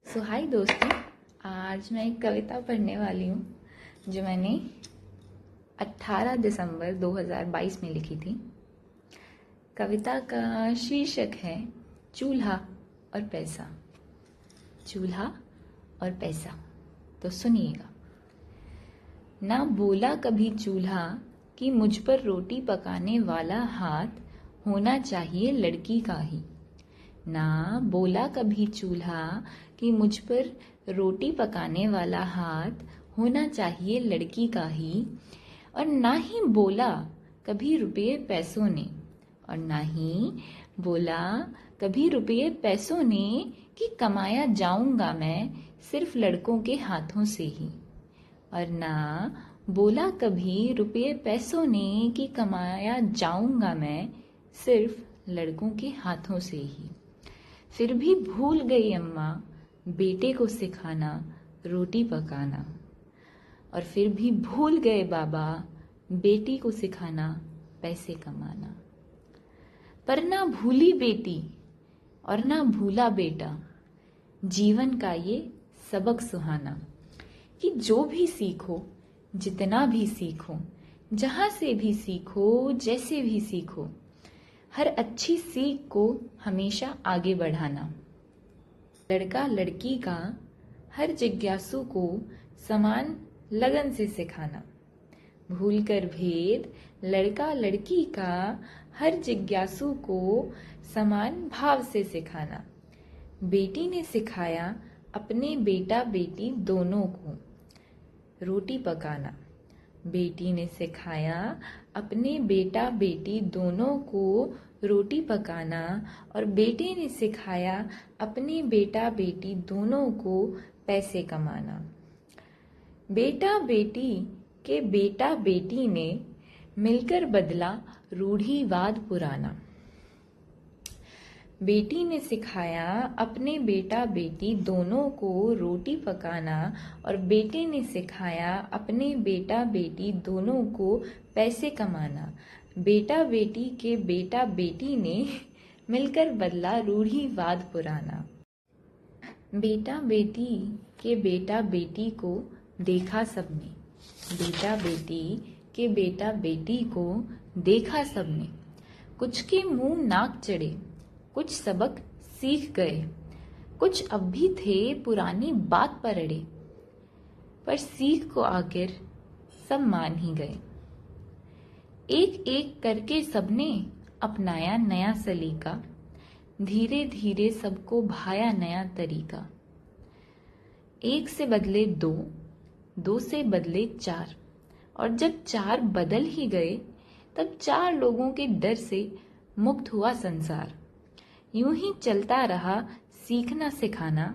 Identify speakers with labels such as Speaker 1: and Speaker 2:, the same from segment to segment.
Speaker 1: हाय दोस्तों, आज मैं एक कविता पढ़ने वाली हूँ जो मैंने 18 दिसंबर 2022 में लिखी थी। कविता का शीर्षक है चूल्हा और पैसा। चूल्हा और पैसा। तो सुनिएगा। ना बोला कभी चूल्हा कि मुझ पर रोटी पकाने वाला हाथ होना चाहिए लड़की का ही। ना बोला कभी चूल्हा कि मुझ पर रोटी पकाने वाला हाथ होना चाहिए लड़की का ही। और ना ही बोला कभी रुपये पैसों ने, और ना ही बोला कभी रुपये पैसों ने कि कमाया जाऊंगा मैं सिर्फ लड़कों के हाथों से ही। और ना बोला कभी रुपये पैसों ने कि कमाया जाऊंगा मैं सिर्फ लड़कों के हाथों से ही। फिर भी भूल गई अम्मा बेटे को सिखाना रोटी पकाना, और फिर भी भूल गए बाबा बेटी को सिखाना पैसे कमाना। पर ना भूली बेटी और ना भूला बेटा जीवन का ये सबक सुहाना, कि जो भी सीखो जितना भी सीखो जहाँ से भी सीखो जैसे भी सीखो, हर अच्छी सीख को हमेशा आगे बढ़ाना। लड़का लड़की का हर जिज्ञासु को समान लगन से सिखाना। भूलकर भेद लड़का लड़की का हर जिज्ञासु को समान भाव से सिखाना। बेटी ने सिखाया अपने बेटा बेटी दोनों को रोटी पकाना। बेटी ने सिखाया अपने बेटा बेटी दोनों को रोटी पकाना, और बेटे ने सिखाया अपने बेटा बेटी दोनों को पैसे कमाना। बेटा बेटी के बेटा बेटी ने मिलकर बदला रूढ़िवाद पुराना। बेटी ने सिखाया अपने बेटा बेटी दोनों को रोटी पकाना, और बेटे ने सिखाया अपने बेटा बेटी दोनों को पैसे कमाना। बेटा बेटी के बेटा बेटी ने मिलकर बदला रूढ़िवाद पुराना। बेटा बेटी के बेटा बेटी को देखा सबने। बेटा बेटी के बेटा बेटी को देखा सबने। कुछ के मुंह नाक चढ़े, कुछ सबक सीख गए, कुछ अब भी थे पुरानी बात पर अड़े, पर सीख को आखिर सब मान ही गए। एक एक करके सबने अपनाया नया सलीका, धीरे धीरे सबको भाया नया तरीका। एक से बदले दो, दो से बदले चार, और जब चार बदल ही गए तब चार लोगों के डर से मुक्त हुआ संसार। यूं ही चलता रहा सीखना सिखाना,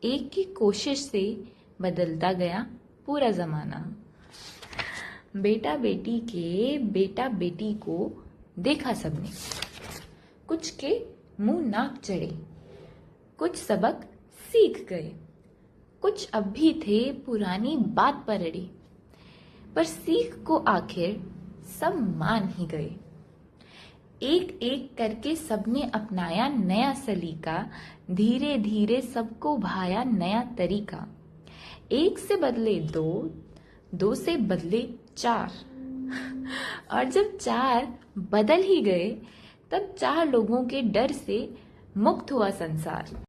Speaker 1: एक की कोशिश से बदलता गया पूरा जमाना। बेटा बेटी के बेटा बेटी को देखा सबने। कुछ के मुंह नाक चढ़े, कुछ सबक सीख गए, कुछ अब भी थे पुरानी बात पर अड़े, पर सीख को आखिर सब मान ही गए। एक एक करके सबने अपनाया नया सलीका, धीरे धीरे सबको भाया नया तरीका। एक से बदले दो, दो से बदले चार, और जब चार बदल ही गए तब चार लोगों के डर से मुक्त हुआ संसार।